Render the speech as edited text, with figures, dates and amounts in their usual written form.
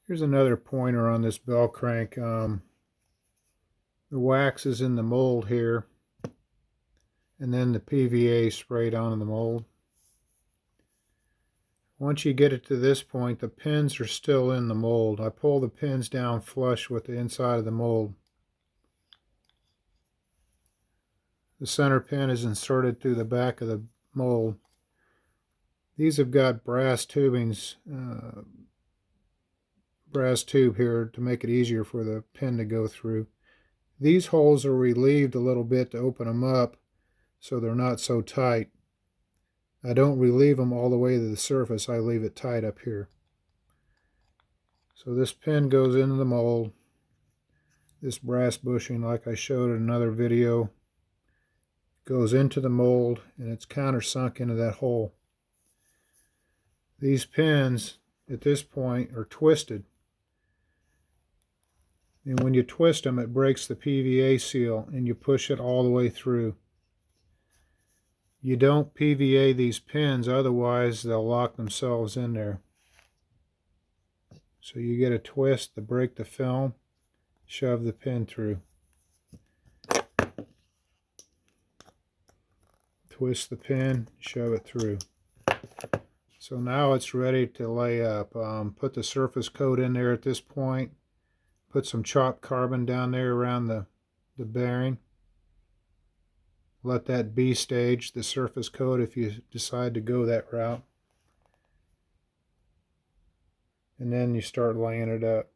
Here's another pointer on this bell crank. The wax is in the mold here, and then the PVA sprayed onto the mold. Once you get it to this point, the pins are still in the mold. I pull the pins down flush with the inside of the mold. The center pin is inserted through the back of the mold. These have got brass tubings, brass tube here to make it easier for the pin to go through. These holes are relieved a little bit to open them up so they're not so tight. I don't relieve them all the way to the surface, I leave it tight up here. So this pin goes into the mold. This brass bushing, like I showed in another video, goes into the mold and it's countersunk into that hole. These pins at this point are twisted, and when you twist them it breaks the PVA seal and you push it all the way through. You don't PVA these pins, otherwise they'll lock themselves in there. So you get a twist to break the film, shove the pin through. Twist the pin, shove it through. So now it's ready to lay up. Put the surface coat in there at this point. Put some chopped carbon down there around the bearing. Let that be stage, the surface coat, if you decide to go that route. And then you start laying it up.